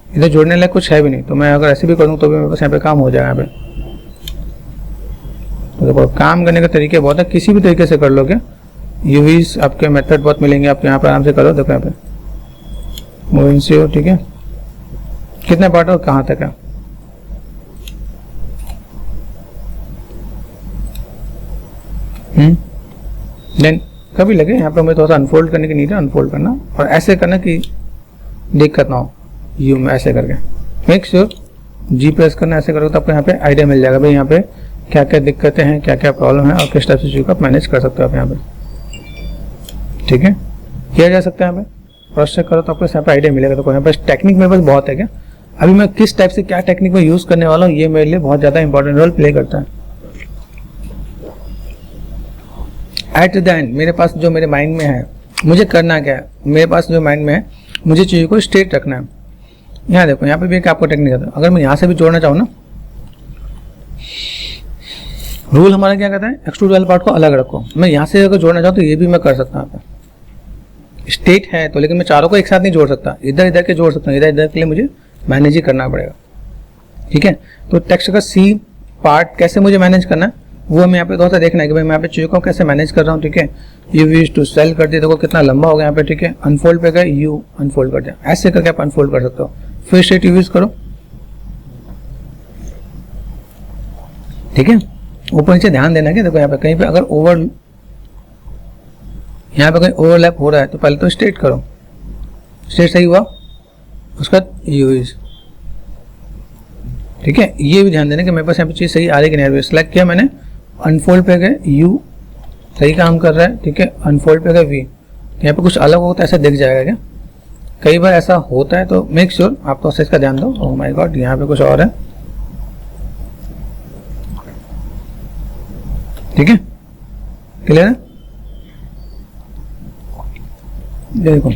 इधर जोड़ने लायक कुछ है भी नहीं, तो मैं अगर ऐसे भी करूँ तो भी मेरे पास यहाँ पे काम हो जाएगा यहाँ पे। तो देखो काम करने का तरीके बहुत है, किसी भी तरीके से कर लोगे, यूवीज आपके मेथड बहुत मिलेंगे, आप यहाँ पर आराम से करो। देखो यहाँ पे मूविंग से हो, ठीक है, कितना पार्ट हो, कहाँ तक है, देन कभी लगे यहाँ पे मुझे थोड़ा सा अनफोल्ड करने की नीड है, अनफोल्ड करना और ऐसे करना कि दिक्कत ना हो, यू में ऐसे करके मेक श्योर जी प्रेस करना, ऐसे करोगे तो आपको यहाँ पे आइडिया मिल जाएगा भाई यहाँ पे क्या क्या दिक्कतें हैं, क्या क्या प्रॉब्लम है और किस टाइप से चीज़ को आप मैनेज कर सकते हो आप यहाँ पे, ठीक है, किया जा सकता है यहाँ पे। क्रॉस चेक करो तो आपको यहाँ पे आइडिया मिलेगा। तो यहाँ पे टेक्निक मेरे पास बहुत है, क्या अभी मैं किस टाइप से क्या टेक्निक में यूज़ करने वाला हूँ ये मेरे लिए बहुत ज़्यादा इंपॉर्टेंट रोल प्ले करता है। एट द एंड मेरे पास जो मेरे माइंड में है मुझे करना क्या है, मेरे पास जो माइंड में है मुझे चीज़ों को स्ट्रेट रखना है। यहाँ देखो यहाँ पे भी एक आपको टेक्निक आता है, अगर मैं यहाँ से भी जोड़ना चाहूँ ना, रूल हमारा क्या कहता है, एक्सट्रूड वाले पार्ट को अलग रखो। मैं यहाँ से अगर जोड़ना चाहूँ तो ये भी मैं कर सकता हूँ, स्टेट है तो, लेकिन मैं चारों को एक साथ नहीं जोड़ सकता, इधर इधर के जोड़ सकता हूँ, इधर इधर के लिए मुझे मैनेज ही करना पड़ेगा, ठीक है। तो टेक्स्ट का सी पार्ट कैसे मुझे मैनेज करना है वो हमें यहाँ पे थोड़ा सा देखना है कि भाई मैं यहाँ पे चीज़ों को कैसे मैनेज कर रहा हूँ, ठीक है। यू विश टू सेल कर दिया, देखो कितना लंबा हो गया यहाँ पे, ठीक है। अनफोल्ड पे गए, यू अनफोल्ड कर दिया, ऐसे करके आप अनफोल्ड कर सकते हो। फिर स्टेट यूज करो, ठीक है। ऊपर नीचे ध्यान देना कि देखो यहाँ पे कहीं पे अगर यहाँ पे कहीं ओवरलैप हो रहा है तो पहले तो स्ट्रेट करो, स्ट्रेट सही हुआ, उसका यूज, ठीक है। ये भी ध्यान देना कि मेरे पास यहाँ पे चीज़ सही आ रही कि नहीं। सेलेक्ट किया मैंने, अनफोल्ड पे गए, यू सही काम कर रहा है, ठीक है। अनफोल्ड पे गए वी, यहाँ पे कुछ अलग होता है ऐसा दिख जाएगा क्या, कई बार ऐसा होता है, तो मेक श्योर आप तो इसका ध्यान दो। ओह माय गॉड यहाँ पे कुछ और है, ठीक है, क्लियर है। देखो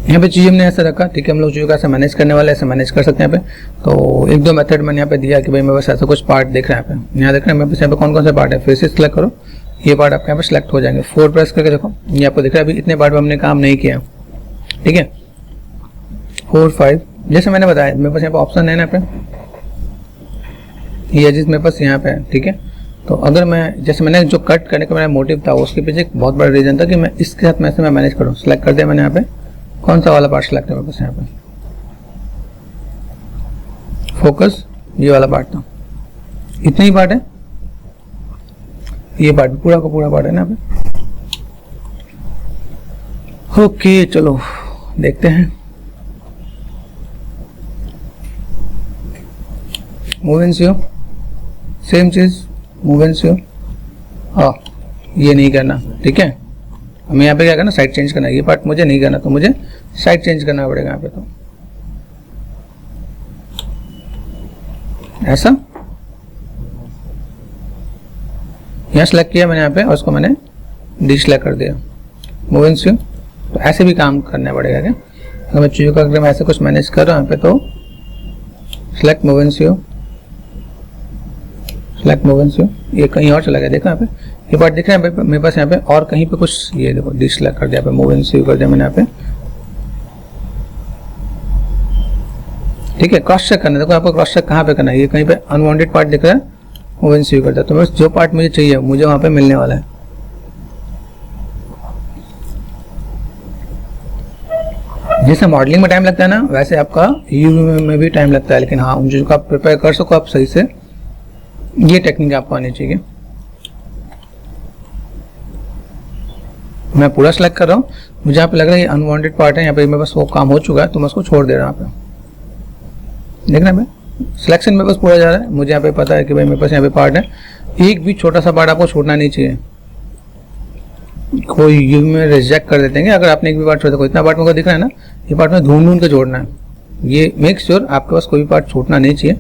यहाँ पे चीज़ हमने ऐसा रखा, ठीक है। हम लोग चीज़ों का ऐसे मैनेज करने वाले ऐसे मैनेज कर सकते हैं यहाँ पे। तो एक दो मेथड मैंने यहाँ पे दिया कि भाई मेरे पास ऐसा कुछ पार्ट देख रहा है यहाँ पे, यहाँ देख रहे हैं मेरे पास यहाँ पे कौन कौन से पार्ट है, फिर से सिलेक्ट करो, ये पार्ट आपके यहाँ पे सिलेक्ट हो जाएंगे। 4 प्रेस करके देखो ये आपको दिख रहा है अभी इतने पार्ट में हमने काम नहीं किया, ठीक है। 4 5 जैसे मैंने बताया मेरे पास यहाँ पे ऑप्शन है ना पे, ये एजिस मेरे पास यहाँ पे है, ठीक है। तो अगर मैं जैसे मैंने जो कट करने का मेरा मोटिव था उसके पीछे एक बहुत बड़ा रीजन था कि मैं इसके साथ में ऐसे मैं मैनेज करूँ। सिलेक्ट कर दिया मैंने यहाँ पे, कौन सा वाला पार्ट सिलेक्ट है मेरे पास यहाँ पे, फोकस ये वाला पार्ट था, इतना ही पार्ट है, ये पार्ट पूरा का पूरा पार्ट है ना यहाँ पे। ओके चलो देखते हैं, मूव इन सी हो, सेम चीज मूव इन सी हो, हाँ ये नहीं करना, ठीक है। हमें यहाँ पे क्या करना, साइड चेंज करना, ये पार्ट मुझे नहीं करना तो मुझे साइड चेंज करना पड़ेगा यहाँ पे। तो ऐसा यहाँ सेलेक्ट किया मैंने यहाँ पे और उसको मैंने डिसेलेक्ट कर दिया, मूव इन सी। तो ऐसे भी काम करना पड़ेगा क्या, अगर मैं चीज़ों का अगर मैं ऐसे कुछ मैनेज कर रहा हूँ यहाँ पे तो select move in C, select move in C, ये कहीं और चला गया, देखो यहाँ पे ये पार्ट दिख रहा है मेरे पास यहाँ पे, और कहीं पे कुछ ये देखो डिसेलेक्ट कर दिया पे, मूव इन सी कर दिया मैंने यहाँ पे, ठीक है। क्रॉस चेक करना, देखो आपको क्रॉस चेक कहाँ पे करना है, ये कहीं पे अनवांटेड पार्ट दिख रहा है, मूव इन सी कर दिया, तो बस जो पार्ट मुझे चाहिए मुझे वहाँ पे मिलने वाला है। जैसे मॉडलिंग में टाइम लगता है ना वैसे आपका यूवी में भी टाइम लगता है, लेकिन हाँ उन चीज़ों को आप प्रिपेयर कर सको आप सही से, ये टेक्निक आपको आनी चाहिए। मैं पूरा सेलेक्ट कर रहा हूँ, मुझे यहाँ पे लग रहा है ये अनवांटेड पार्ट है, यहाँ पे मेरे पास वो काम हो चुका है तो मैं उसको छोड़ दे रहा हूँ। यहाँ पे देखना है सिलेक्शन मेरे पास पूरा जा रहा है, मुझे यहाँ पे पता है कि भाई मेरे पास यहाँ पे पार्ट है, एक भी छोटा सा पार्ट आपको छोड़ना नहीं चाहिए। कोई यू में रिजेक्ट कर देते हैं अगर आपने एक भी पार्ट छोड़ा। इतना पार्ट मेरे को दिख रहा है ना, ये पार्ट में ढूंढ के जोड़ना है। ये मेक श्योर आपके पास कोई भी पार्ट छूटना नहीं चाहिए।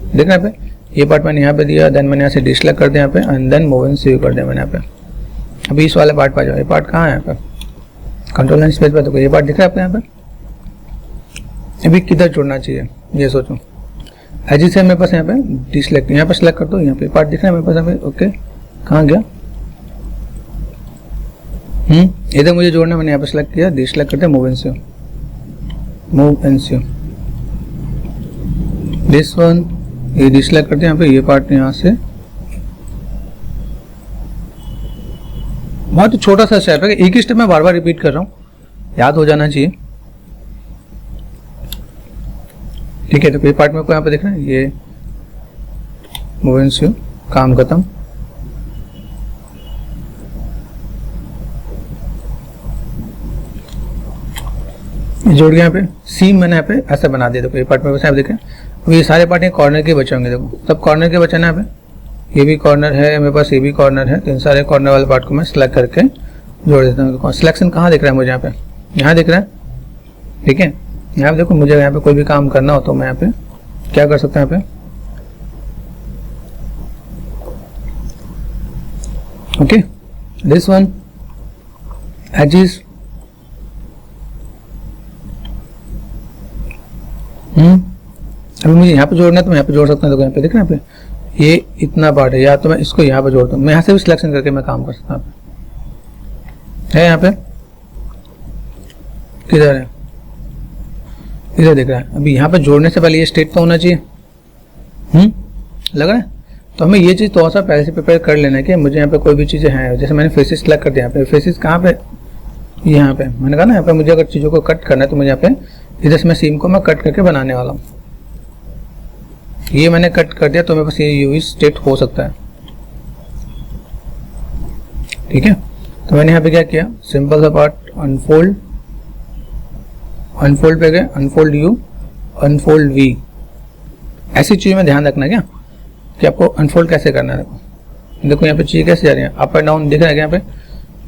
देखना यहाँ पे ये पार्ट मैंने यहाँ पे दिया, देन मैंने यहाँ से डिसलेक्ट कर दिया यहाँ पे, and then move and save कर दिया मैंने यहाँ पे। अभी इस वाले पार्ट पर जाओ, ये पार्ट कहाँ है यहाँ पे, कंट्रोल एंड स्पेस पे, तो ये पार्ट दिख रहा है आपको यहाँ पे। अभी किधर जोड़ना चाहिए ये सोचो। एजी से मेरे पास यहाँ पे डिसलेक्ट, यहाँ पे सेलेक्ट कर दो, यहाँ पे पार्ट दिख रहा है मेरे पास यहाँ पे। ओके कहाँ गया, इधर मुझे जोड़ना, मैंने यहाँ पे सेलेक्ट किया, डिसलेक्ट करते move and save, move and save. This one ये डिसलेक्ट करते हैं यहाँ पे, ये पार्ट यहाँ से बहुत ही छोटा सा स्टेप है, एक ही स्टेप में बार बार रिपीट कर रहा हूँ, याद हो जाना चाहिए। ठीक है, तो ये पार्ट में को यहाँ पे देख रहे हैं, ये मूव एंड सेव, काम खत्म। जोड़ गया यहाँ पे, सीम मैंने यहाँ पे ऐसा बना दिया। देखो ये पार्ट में बस आप देखें, अब ये सारे पार्ट कॉर्नर के बचे होंगे। देखो सब कॉर्नर के बचे ना यहाँ पे, ये भी कॉर्नर है मेरे पास, ये भी कॉर्नर है, तो इन सारे कॉर्नर वाले पार्ट को मैं सिलेक्ट करके जोड़ देता हूँ। सिलेक्शन कहाँ दिख रहा है मुझे यहाँ पे, यहाँ दिख रहा है। ठीक है, यहाँ पे देखो मुझे यहाँ पे कोई भी काम करना हो तो मैं यहाँ पे क्या कर सकता हूँ, यहाँ पे ओके दिस वन एजिस, अभी मुझे यहाँ पे जोड़ना है तो मैं यहाँ पे जोड़ सकता हूँ। देखो यहाँ पे देख रहे हैं यहाँ पे ये इतना पार्ट है, या तो मैं इसको यहाँ पे जोड़ता हूँ, मैं यहाँ से भी सिलेक्शन करके मैं काम कर सकता हूँ। है यहाँ पे किधर है, इधर दिख रहा है। अभी यहाँ पे जोड़ने से पहले ये स्टेट तो होना चाहिए, लग रहा है। तो हमें ये चीज़ थोड़ा सा पहले से प्रिपेयर कर लेना है कि मुझे यहाँ पे कोई भी चीज़ें हैं, जैसे मैंने फेसेस सेलेक्ट कर दिया। यहाँ पे फेसेस कहाँ पे, यहाँ पे मैंने कहा ना, यहाँ पे मुझे अगर चीज़ों को कट करना है तो मुझे यहाँ पे इधर से मैं सीम को मैं कट करके बनाने वाला हूँ। ये मैंने कट कर दिया तो मेरे पास ये यूवी स्टेट हो सकता है। ठीक है, तो मैंने यहाँ पे क्या किया, सिंपल सा पार्ट अनफोल्ड, अनफोल्ड पे गए, अनफोल्ड यू, अनफोल्ड वी। ऐसी चीज़ में ध्यान रखना क्या कि आपको अनफोल्ड कैसे करना है। देखो यहाँ पे चीज़ कैसे जा रही है, अप एंड डाउन दिख रहा है यहाँ पे।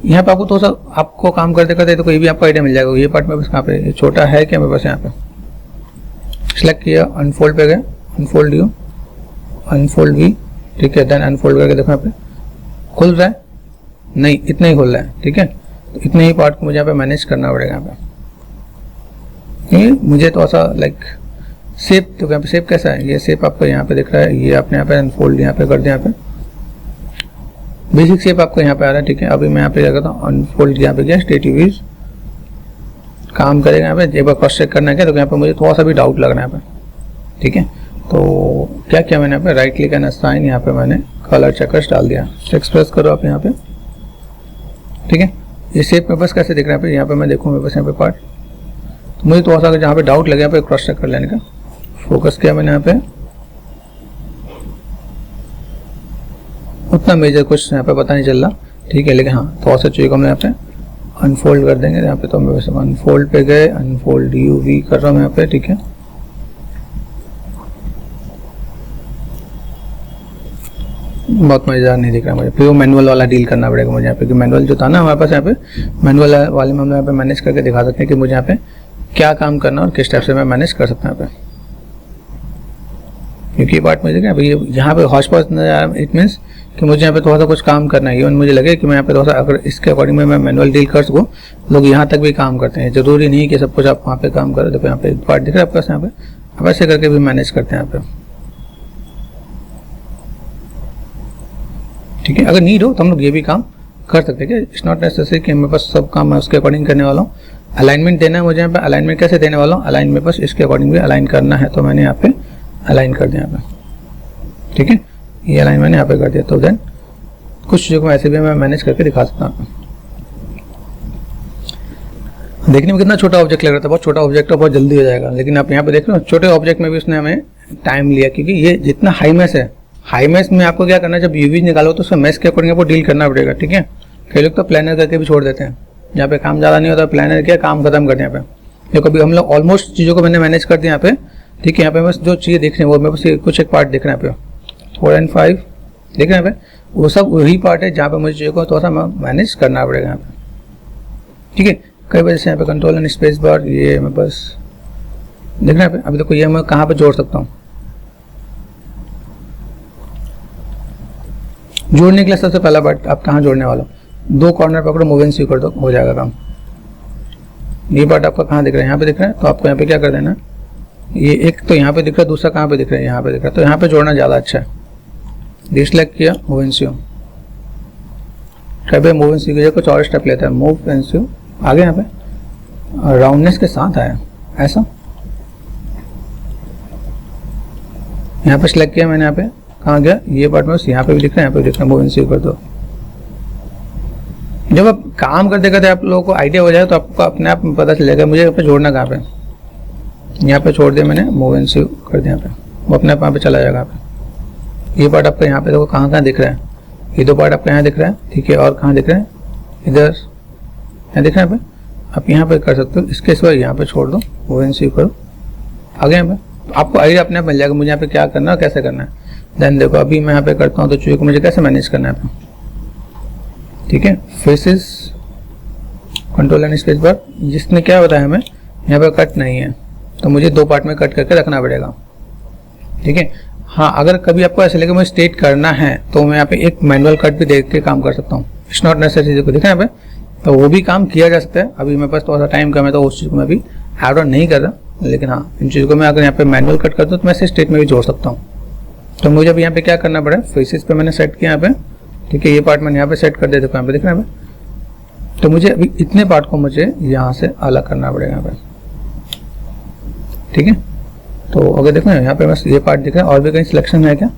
यहाँ पे आपको थोड़ा सा आपको काम करते करते तो कोई भी आपको आइडिया मिल जाएगा। ये पार्ट मेरे पास कहाँ पे, ये छोटा है क्या मेरे पास, यहाँ पे सिलेक्ट किया, अनफोल्ड पे गए, अनफोल्ड यू, अनफोल्ड वी। ठीक है, देन अनफोल्ड करके देखो यहाँ पे खुल रहा है, नहीं इतना ही खुल रहा है। ठीक है, तो इतने ही पार्ट को मुझे यहाँ पे मैनेज करना पड़ेगा। यहाँ पे ये मुझे थोड़ा सा लाइक शेप, तो यहाँ पे शेप कैसा है, ये शेप आपको यहाँ पे दिख रहा है, ये आपने यहाँ पे अनफोल्ड यहाँ पे कर दिया, यहाँ पे बेसिक शेप आपको यहाँ पे आ रहा है। ठीक है, अभी मैं यहाँ पे क्या करता हूँ, अनफोल्ड यहाँ पे गया, स्टेटिव वीज काम करेगा। यहाँ पे एक बार क्रॉस चेक करना है क्या, तो यहाँ पे मुझे थोड़ा सा भी डाउट लग रहा है यहाँ पे। ठीक है, तो क्या किया मैंने यहाँ पे, राइट क्लिक एंड असाइन, यहाँ पे मैंने कलर चेकर्स डाल दिया। एक्सप्रेस करो आप यहाँ पे। ठीक है, ये शेप मेरे पास कैसे दिख रहा है, यहाँ पे मैं देखूँ मेरे पास यहाँ पे पार्ट, तो मुझे थोड़ा सा जहाँ पे डाउट लगे यहाँ पे क्रॉस चेक कर लेने का फोकस किया मैंने यहाँ पे। उतना मेजर कुछ यहाँ पे पता नहीं चल रहा। ठीक है, लेकिन हाँ थोड़ा सा चीज़ को हम यहाँ पे अनफोल्ड कर देंगे यहाँ पे। तो मैं वैसे अनफोल्ड पे गए, अनफोल्ड यू वी कर रहा हूँ यहाँ पे। ठीक है, बहुत मज़ेदार नहीं दिख रहा मुझे, फिर वो मैनुअल वाला डील करना पड़ेगा मुझे यहाँ पे, क्योंकि मैनुअल जो था ना हमारे पास, यहाँ पे मैनुअल वाले में हम यहाँ पे मैनेज करके दिखा सकते हैं कि मुझे यहाँ पे क्या काम करना और किस टाइप से मैं मैनेज कर सकता हूँ यहाँ पे। क्योंकि ये पार्ट मुझे क्या अभी यहाँ पे हॉच पॉच नजर आ रहा है, इट मीन्स कि मुझे यहाँ पे थोड़ा सा कुछ काम करना है। इवन मुझे लगे कि मैं यहाँ पे थोड़ा सा अगर इसके अकॉर्डिंग में मैं मैनुअल डील कर सकूँ, लोग यहाँ तक भी काम करते हैं, जरूरी नहीं कि सब कुछ आप वहाँ पे काम करो। देखो यहाँ पे पार्ट दिख रहा है आपके पास, यहाँ पे आप ऐसे करके भी मैनेज करते हैं यहाँ पे। ठीक है, अगर नीड हो तो हम लोग ये भी काम कर सकते हैं। इट्स नॉट नेसेसरी कि मेरे पास सब काम मैं उसके अकॉर्डिंग करने वाला हूँ। अलाइनमेंट देना है मुझे यहाँ पे, अलाइनमेंट कैसे देने वाला हूँ, अलाइन में बस इसके अकॉर्डिंग भी अलाइन करना है, तो मैंने यहाँ पे अलाइन कर दिया यहाँ पे। ठीक है, ये अलाइन मैंने यहाँ पे कर दिया। तो देन कुछ चीज़ों को ऐसे भी मैं मैनेज करके दिखा सकता हूँ। देखने में कितना छोटा ऑब्जेक्ट लग रहा था, बहुत छोटा ऑब्जेक्ट है, बहुत जल्दी हो जाएगा, लेकिन आप यहाँ पे देख रहे हो छोटे ऑब्जेक्ट में भी उसने हमें टाइम लिया, क्योंकि ये जितना हाई मैश है, हाई मैश में आपको क्या करना है, जब यूवी निकालो तो उसका मैश के अकॉर्डिंग आपको डील करना पड़ेगा। ठीक है, कई लोग तो प्लानर करके भी छोड़ देते हैं, यहाँ पे काम ज़्यादा नहीं होता, प्लानर किया काम खत्म करते हैं यहाँ पे। देखो अभी हम लोग ऑलमोस्ट चीज़ों को मैंने मैनेज कर दिया यहाँ पे, ठीक है। यहाँ पे बस जो चीज़ें दिख रही है वो मेरे पास कुछ एक पार्ट दिख रहा है यहाँ पे 4 and 5 देख रहे हैं यहाँ पे, वो सब वही पार्ट है जहाँ पे मुझे चीज़ों को थोड़ा सा मैनेज करना पड़ेगा यहाँ पे, ठीक है। कई वजह से यहाँ पे कंट्रोल एंड स्पेस बार ये मैं बस देख रहे हैं यहाँ पे। अभी देखो ये मैं कहाँ पे जोड़ सकता हूँ, जोड़ने के लिए सबसे पहला पार्ट आप कहाँ जोड़ने वाला हो, 2 कॉर्नर पकड़ो, मूव एंड सी कर दो, हो जाएगा काम। ये पार्ट आपका कहाँ दिख रहा है, यहाँ पे दिख रहा है, तो आपको यहाँ पे क्या कर देना, ये एक तो यहाँ पे दिख रहा है, दूसरा कहाँ पे दिख रहा है, यहाँ पे दिख रहा है, तो यहाँ पे जोड़ना ज़्यादा अच्छा है। डिसलाइक किया, मूव एंड सी, कभी मूव एंड सी की जगह कुछ और स्टेप लेता है, मूव एंड सी आगे यहाँ पे राउंडनेस के साथ आया ऐसा, यहाँ पे सिलेक्ट किया मैंने, यहाँ पे कहाँ गया, ये पार्ट में यहाँ पे भी दिख रहा है, यहाँ पे भी दिख रहा है, मूव एंड सी कर दो। जब आप काम करते करते आप लोगों को आइडिया हो जाए तो आपको अपने आप पता चलेगा मुझे यहाँ पे जोड़ना कहाँ पे। यहाँ पे छोड़ दिया मैंने, मूव एंड सी कर दिया, यहाँ पे वो अपने आप यहाँ पे चला जाएगा। यहाँ पे ये पार्ट आपका यहाँ पे देखो कहाँ कहाँ दिख रहा है, ये 2 पार्ट आपका यहाँ दिख रहा है, ठीक है। और कहाँ दिख रहा है, इधर यहाँ दिख रहा है, यहाँ पे आप यहाँ पे कर सकते हो। इसके सिवा यहाँ पे छोड़ दो, मूव एंड सी करो, आगे यहाँ पे आपको आइडिया अपने आप मिल जाएगा मुझे यहाँ पे क्या करना है, कैसे करना है। देन देखो अभी मैं यहाँ पे करता हूँ तो चीज़ों को मुझे कैसे मैनेज करना है, ठीक है। फेसेस कंट्रोल एंड स्पेस बार, जिसने क्या बताया हमें यहाँ पे कट नहीं है तो मुझे 2 पार्ट में कट करके रखना पड़ेगा, ठीक है। हाँ अगर कभी आपको ऐसा लगे मुझे स्ट्रेट करना है तो मैं यहाँ पे एक मैनुअल कट भी देख के काम कर सकता हूँ, इट्स नॉट नेसेसरी को देखा यहाँ पे, तो वो भी काम किया जा सकता है। अभी मेरे पास थोड़ा सा टाइम कम है तो उस चीज़ को मैं अभी ऐड ऑन नहीं कर रहा, लेकिन हाँ इन चीज़ों को मैं अगर यहाँ पे मैनुअल कट कर दूँ तो मैं इसे स्ट्रेट में भी जोड़ सकता हूँ। तो मुझे अभी यहाँ पे क्या करना पड़ा, फेसेस पे मैंने सेट किया यहाँ पे, ठीक है। ये पार्ट मैंने यहाँ पे सेट कर दिया, देखो यहाँ पे दिख रहा है यहाँ पे। तो मुझे अभी इतने पार्ट को मुझे यहाँ से अलग करना पड़ेगा यहाँ पे, ठीक है। तो अगर देखो यहाँ पे बस ये पार्ट दिख रहा है, और भी कहीं सिलेक्शन है क्या,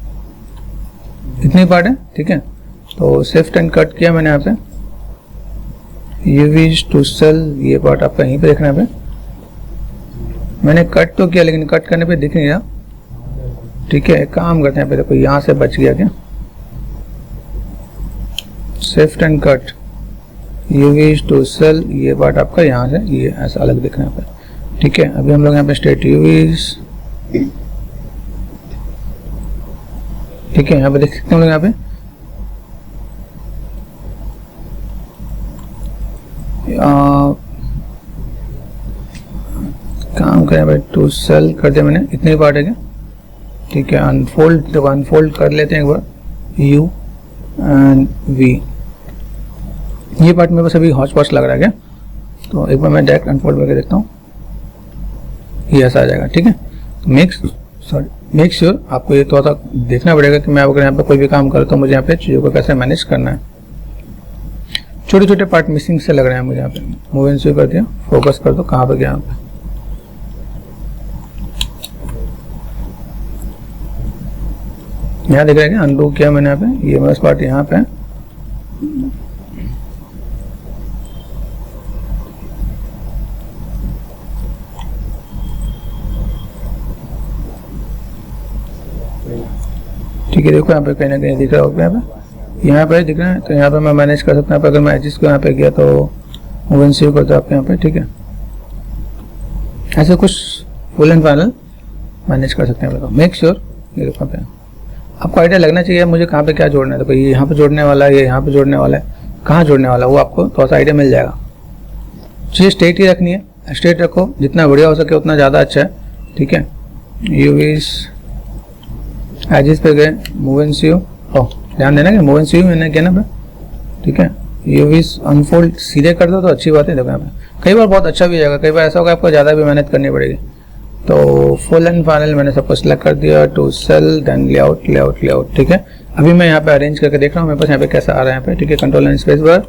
इतने पार्ट है, ठीक है। तो शिफ्ट एंड कट किया मैंने यहाँ पे, यूवीज टू सेल, ये पार्ट आपका यहीं पे देखना है यहाँ पे। मैंने कट तो किया लेकिन कट करने पे दिख नहीं रहा, ठीक है। एक काम करते हैं यहाँ पे, देखो यहाँ से बच गया क्या, shift and cut, UVs to cell, ये पार्ट आपका यहाँ से ये ऐसा अलग दिख रहा है यहाँ पे, ठीक है। अभी हम लोग यहाँ पे स्ट्रेट यूवीज, ठीक है, यहाँ पे देख सकते हैं हम लोग यहाँ पे काम करें भाई, टू सेल कर दिया मैंने, इतने पार्ट है क्या, ठीक है। अनफोल्ड, जब अनफोल्ड कर लेते हैं एक बार, यू एंड वी, ये पार्ट में बस अभी हॉच पॉच लग रहा है क्या, तो एक बार मैं डायरेक्ट अनफोल्ड करके देखता हूँ, ये ऐसा आ जाएगा, ठीक है। मेक श्योर आपको ये थोड़ा सा देखना पड़ेगा कि मैं अगर यहाँ पे कोई भी काम करूँ तो मुझे यहाँ पे चीज़ों को कैसे मैनेज करना है। छोटे छोटे पार्ट मिसिंग से लग रहे हैं मुझे यहाँ पे, मूव एंड सी कर दिया, फोकस कर दो, कहाँ पे गया यहाँ पे, यहाँ दिख रहा है क्या, अनडू किया मैंने यहाँ पे, ये मेरा पार्ट यहाँ पे, ठीक है। देखो यहाँ पे कहीं ना कहीं दिख रहा होगा, यहाँ पे दिख रहा है, तो यहाँ पे मैं मैनेज कर सकता हूँ। अगर मैं एजिस को यहाँ पे गया तो मूव एंड सेव करता हूँ आपके यहाँ पे, ठीक है। ऐसे कुछ फुल एंड फाइनल मैनेज कर सकते हैं। मेक श्योर ये देखो पे आपको आइडिया लगना चाहिए मुझे कहाँ पे क्या जोड़ना है। तो ये यहाँ पे जोड़ने वाला है, ये यहाँ पे जोड़ने वाला है, कहाँ जोड़ने वाला है वो आपको थोड़ा सा आइडिया मिल जाएगा। चीज़ स्ट्रेट ही रखनी है, स्ट्रेट रखो, जितना बढ़िया हो सके उतना ज़्यादा अच्छा है, ठीक है। यूवीज एजिस पे गए, मूव एंड सी, ध्यान देना कि मूव एंड सी मैंने किया ना पे, ठीक है। यूवीज अनफोल्ड सीधे कर दो तो अच्छी बात है। देखो यहाँ पे कई बार बहुत अच्छा भी जाएगा, कई बार ऐसा होगा आपको ज़्यादा भी मेहनत करनी पड़ेगी। तो फुल एंड फाइनल मैंने सब कुछ सेलेक्ट कर दिया, to cell, then layout layout layout, ठीक है। अभी मैं यहाँ पे अरेंज करके देख रहा हूँ मेरे पास यहाँ पे कैसा आ रहा है यहाँ पे, ठीक है। Control and space bar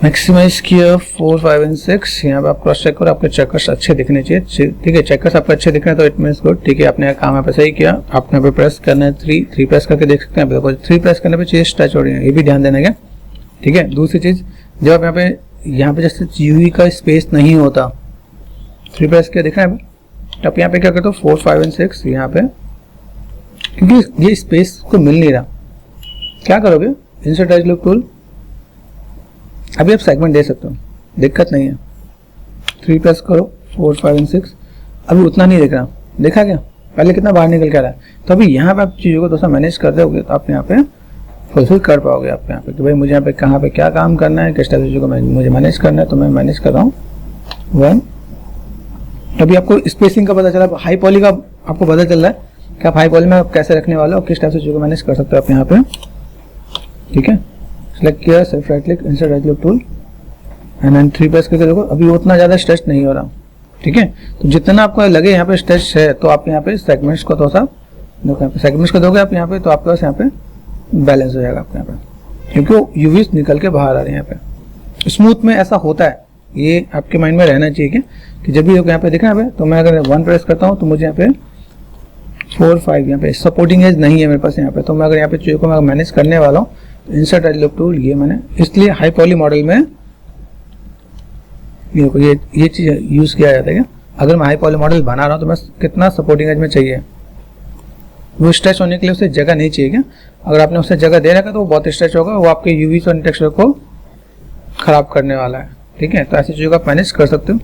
maximise किया 4, 5 एंड 6। यहाँ पे आप क्रॉस चेक करो, आपके चेकर्स अच्छे दिखने चाहिए, ठीक है। चेकर्स आपके अच्छे दिख रहे हैं तो इट मीन्स गुड, ठीक है। आपने काम यहाँ पे सही किया। आपने यहाँ पे प्रेस करना है 3 प्रेस करके देख सकते हैं। देखो 3 प्रेस करने पे चीज़ टच हो रही है, ये भी ध्यान देना क्या, ठीक है। दूसरी चीज़, जब आप यहाँ पे जैसे यूवी का स्पेस नहीं होता, 3 प्रेस किया दिख रहा है, तो आप यहाँ पे क्या करते हो 4, 5 एंड 6 यहाँ पे, क्योंकि ये स्पेस को मिल नहीं रहा, क्या करोगे, इंसर्ट एज लुक टूल, अभी आप सेगमेंट दे सकते हो, दिक्कत नहीं है। 3 प्रेस करो, 4 5 एंड 6, अभी उतना नहीं दिख रहा, देखा क्या पहले कितना बाहर निकल के आ रहा है। तो अभी यहाँ पे आप चीज़ों को थोड़ा सा मैनेज कर दोगे तो आप यहाँ पे फुलफिल कर पाओगे आप यहाँ पे कि भाई मुझे यहाँ पे कहाँ पे क्या काम करना है, किस टाइप चीज़ों को मुझे मैनेज करना है, तो मैं मैनेज कर रहा हूँ 1। अभी आपको स्पेसिंग का पता चला, हाई पॉली का आपको पता चल रहा है कि आप हाई पॉली में आप कैसे रखने वाले हो, किस टाइप से चीज़ों को मैनेज कर सकते हो आप यहाँ पे, ठीक है। सेलेक्ट किया, सिर्फ right click, insert right click tool and then 3 press करके देखो, अभी उतना ज़्यादा स्ट्रेच नहीं हो रहा, ठीक है। तो जितना आपको लगे यहाँ पे स्ट्रेच है तो आप यहाँ पे सेगमेंट्स को थोड़ा सा देखो, यहाँ पे सेगमेंट्स को दोगे आप यहाँ पे, तो आपके पास यहाँ पे बैलेंस हो जाएगा आपके यहाँ पे, क्योंकि वो यूवीज निकल के बाहर आ रहे हैं यहाँ पे। स्मूथ में ऐसा होता है, ये आपके माइंड में रहना चाहिए कि जब भी यहाँ पे देखना है तो मैं अगर 1 प्रेस करता हूँ तो मुझे यहाँ पे 4 5 यहाँ पे सपोर्टिंग एज नहीं है मेरे पास यहाँ पे, तो मैं अगर यहाँ पे चीज़ों को मैं मैनेज करने वाला हूँ तो इंसर्ट राइट क्लिक टूल, ये मैंने इसलिए हाई पॉली मॉडल में ये चीज़ यूज़ किया जाता है कि अगर मैं हाई पॉली मॉडल बना रहा हूँ तो मैं कितना सपोर्टिंग एज में चाहिए, वो स्ट्रेच होने के लिए उसे जगह नहीं चाहिए क्या। अगर आपने उसे जगह दे रखा तो वो बहुत स्ट्रेच होगा, वो आपके यूवी और टेक्सचर को खराब करने वाला है, ठीक है। तो ऐसी चीज़ों को आप मैनेज कर सकते हो।